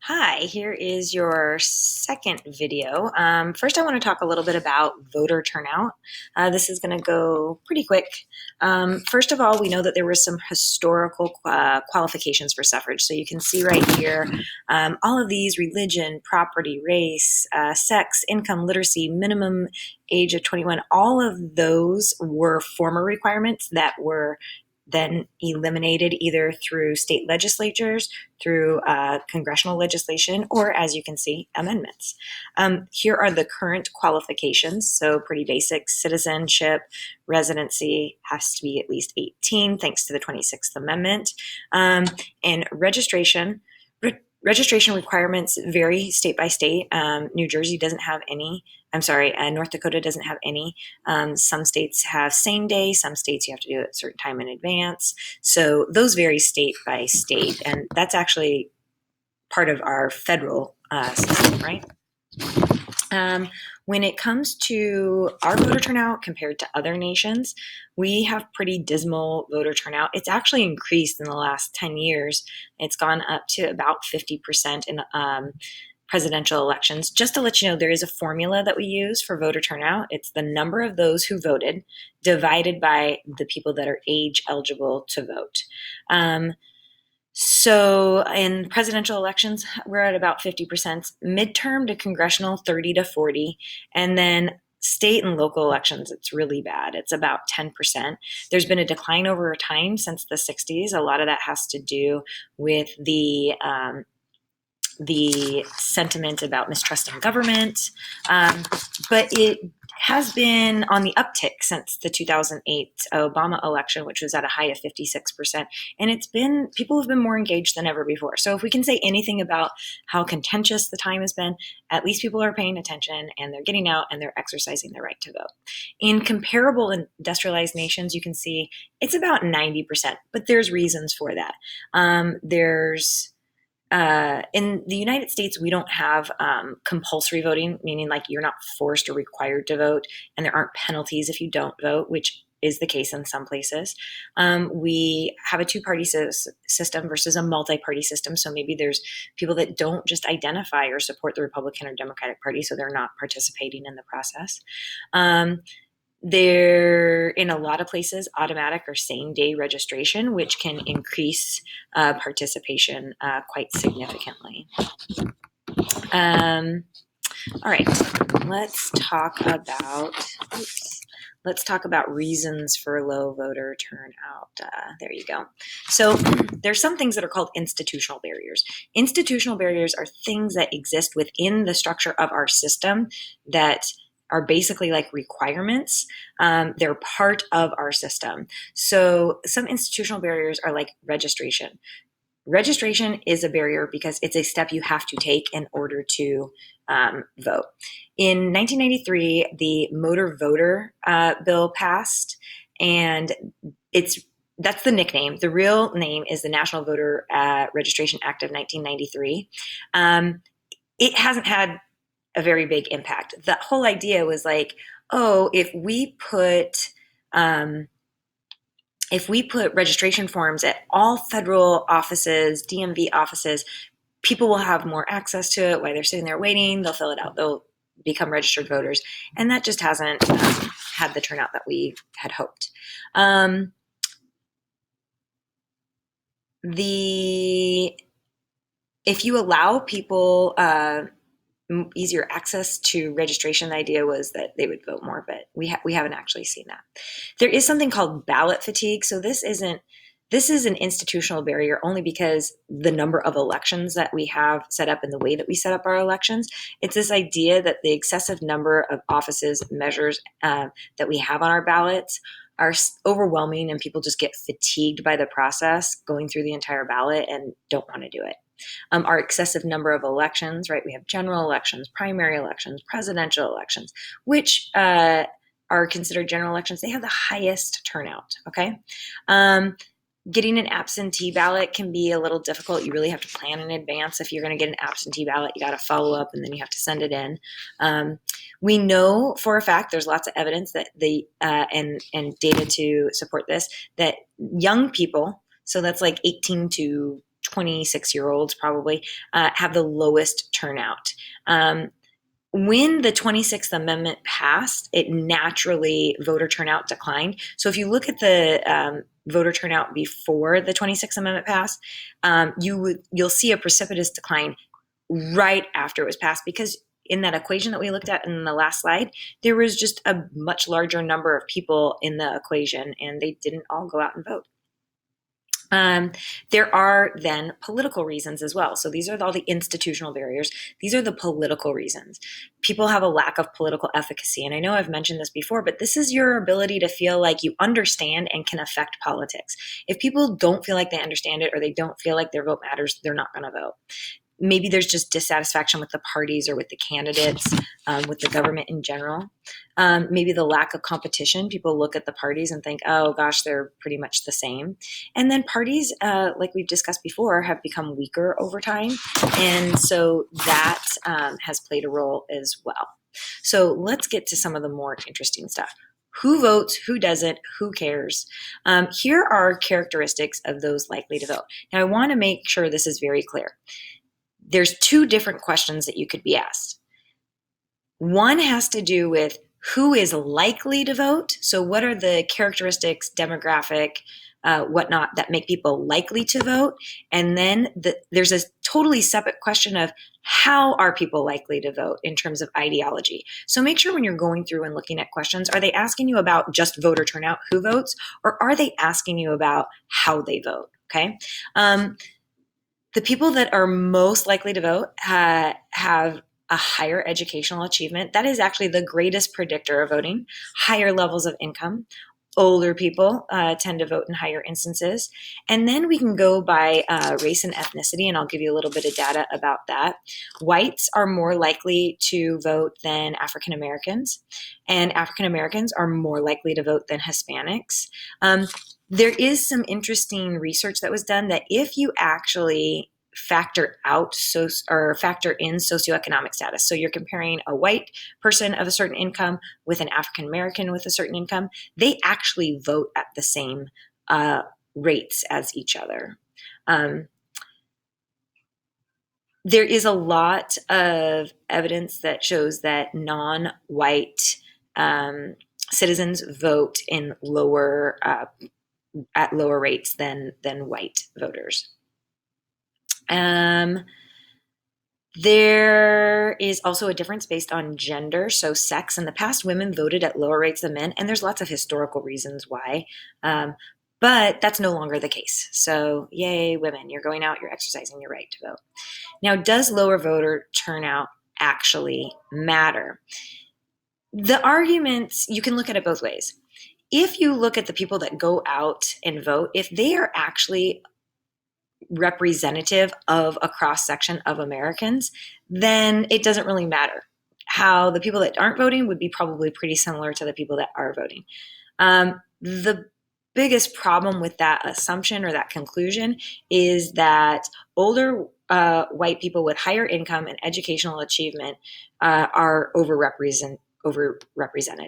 Hi, here is your second video. First, I want to talk a little bit about voter turnout. This is going to go pretty quick. First of all, we know that there were some historical qualifications for suffrage. So you can see right here all of these: religion, property, race, sex, income, literacy, minimum age of 21. All of those were former requirements that were then eliminated either through state legislatures, through congressional legislation, or as you can see, amendments. Here are the current qualifications. So pretty basic: citizenship, residency has to be at least 18, thanks to the 26th Amendment, and registration. Registration requirements vary state by state. New Jersey doesn't have any. I'm sorry, North Dakota doesn't have any. Some states have same day. Some states you have to do it at a certain time in advance. So those vary state by state, and that's actually part of our federal system, right? When it comes to our voter turnout compared to other nations, we have pretty dismal voter turnout. It's actually increased in the last 10 years. It's gone up to about 50% in presidential elections. Just to let you know, there is a formula that we use for voter turnout. It's the number of those who voted divided by the people that are age eligible to vote. So in presidential elections, we're at about 50%, midterm to congressional 30 to 40, and then state and local elections, it's really bad. It's about 10%. There's been a decline over time since the 60s. A lot of that has to do with the sentiment about mistrusting government, but it has been on the uptick since the 2008 Obama election, which was at a high of 56%. And people have been more engaged than ever before. So if we can say anything about how contentious the time has been, at least people are paying attention and they're getting out and they're exercising their right to vote. In comparable industrialized nations, you can see it's about 90%, but there's reasons for that. In the United States, we don't have compulsory voting, meaning like you're not forced or required to vote, and there aren't penalties if you don't vote, which is the case in some places. We have a two-party system versus a multi-party system. So maybe there's people that don't just identify or support the Republican or Democratic Party, so they're not participating in the process. They're in a lot of places automatic or same day registration, which can increase participation quite significantly. All right, let's talk about reasons for low voter turnout. There you go. So there's some things that are called institutional barriers. Institutional barriers are things that exist within the structure of our system that are basically like requirements. They're part of our system. So some institutional barriers are like registration. Registration is a barrier because it's a step you have to take in order to vote. In 1993, the Motor Voter Bill passed, and that's the nickname. The real name is the National Voter Registration Act of 1993. It hasn't had a very big impact. The whole idea was like, oh, if we put registration forms at all federal offices, DMV offices, people will have more access to it while they're sitting there waiting. They'll fill it out. They'll become registered voters. And that just hasn't had the turnout that we had hoped. If you allow people easier access to registration, the idea was that they would vote more, but we haven't actually seen that. There is something called ballot fatigue. So this is an institutional barrier only because the number of elections that we have set up and the way that we set up our elections. It's this idea that the excessive number of offices, measures that we have on our ballots are overwhelming, and people just get fatigued by the process going through the entire ballot and don't want to do it. Our excessive number of elections, right? We have general elections, primary elections, presidential elections, which are considered general elections. They have the highest turnout, okay? Getting an absentee ballot can be a little difficult. You really have to plan in advance. If you're going to get an absentee ballot, you got to follow up and then you have to send it in. We know for a fact, there's lots of evidence that and data to support this, that young people, so that's like 18 to 26-year-olds probably, have the lowest turnout. When the 26th Amendment passed, it naturally voter turnout declined. So if you look at the voter turnout before the 26th Amendment passed, you'll see a precipitous decline right after it was passed, because in that equation that we looked at in the last slide, there was just a much larger number of people in the equation, and they didn't all go out and vote. There are then political reasons as well. So these are all the institutional barriers. These are the political reasons. People have a lack of political efficacy. And I know I've mentioned this before, but this is your ability to feel like you understand and can affect politics. If people don't feel like they understand it, or they don't feel like their vote matters, they're not going to vote. Maybe there's just dissatisfaction with the parties or with the candidates, with the government in general. Maybe the lack of competition. People look at the parties and think, oh gosh, they're pretty much the same. And then parties, like we've discussed before, have become weaker over time. And so that has played a role as well. So let's get to some of the more interesting stuff. Who votes, who doesn't, who cares? Here are characteristics of those likely to vote. Now, I want to make sure this is very clear. There's two different questions that you could be asked. One has to do with who is likely to vote. So what are the characteristics, demographic, whatnot, that make people likely to vote? And then there's a totally separate question of how are people likely to vote in terms of ideology. So make sure when you're going through and looking at questions, are they asking you about just voter turnout, who votes, or are they asking you about how they vote? Okay. The people that are most likely to vote have a higher educational achievement. That is actually the greatest predictor of voting. Higher levels of income. Older people tend to vote in higher instances. And then we can go by race and ethnicity, and I'll give you a little bit of data about that. Whites are more likely to vote than African Americans, and African Americans are more likely to vote than Hispanics. There is some interesting research that was done that if you actually factor in socioeconomic status, so you're comparing a white person of a certain income with an African American with a certain income, they actually vote at the same rates as each other. There is a lot of evidence that shows that non-white citizens vote in at lower rates than white voters. There is also a difference based on gender, so sex. In the past, women voted at lower rates than men, and there's lots of historical reasons why. But that's no longer the case. So yay, women, you're going out, you're exercising your right to vote. Now, does lower voter turnout actually matter? The arguments, you can look at it both ways. If you look at the people that go out and vote, if they are actually representative of a cross-section of Americans, then it doesn't really matter. How the people that aren't voting would be probably pretty similar to the people that are voting. The biggest problem with that assumption or that conclusion is that older white people with higher income and educational achievement are overrepresented.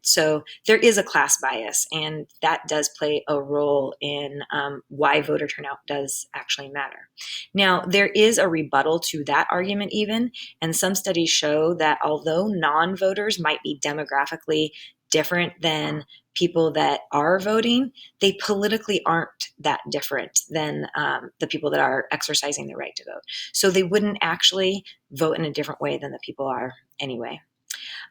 So there is a class bias, and that does play a role in why voter turnout does actually matter. Now, there is a rebuttal to that argument even, and some studies show that although non-voters might be demographically different than people that are voting, they politically aren't that different than the people that are exercising their right to vote. So they wouldn't actually vote in a different way than the people are anyway.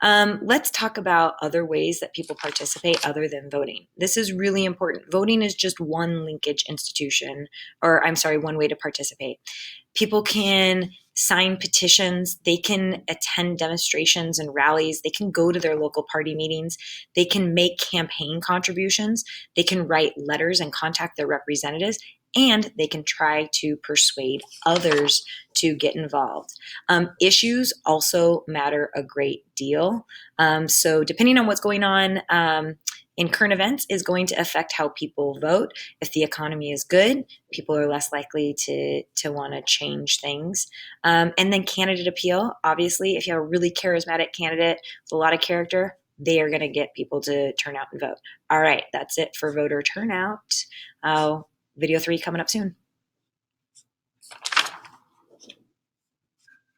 Let's talk about other ways that people participate other than voting. This is really important. Voting is just one linkage institution, or I'm sorry, one way to participate. People can sign petitions, they can attend demonstrations and rallies, they can go to their local party meetings, they can make campaign contributions, they can write letters and contact their representatives, and they can try to persuade others to get involved. Issues also matter a great deal. So depending on what's going on in current events is going to affect how people vote. If the economy is good, people are less likely to want to change things. And then candidate appeal. Obviously, if you have a really charismatic candidate with a lot of character, they are going to get people to turn out and vote. All right, that's it for voter turnout. Video 3 coming up soon.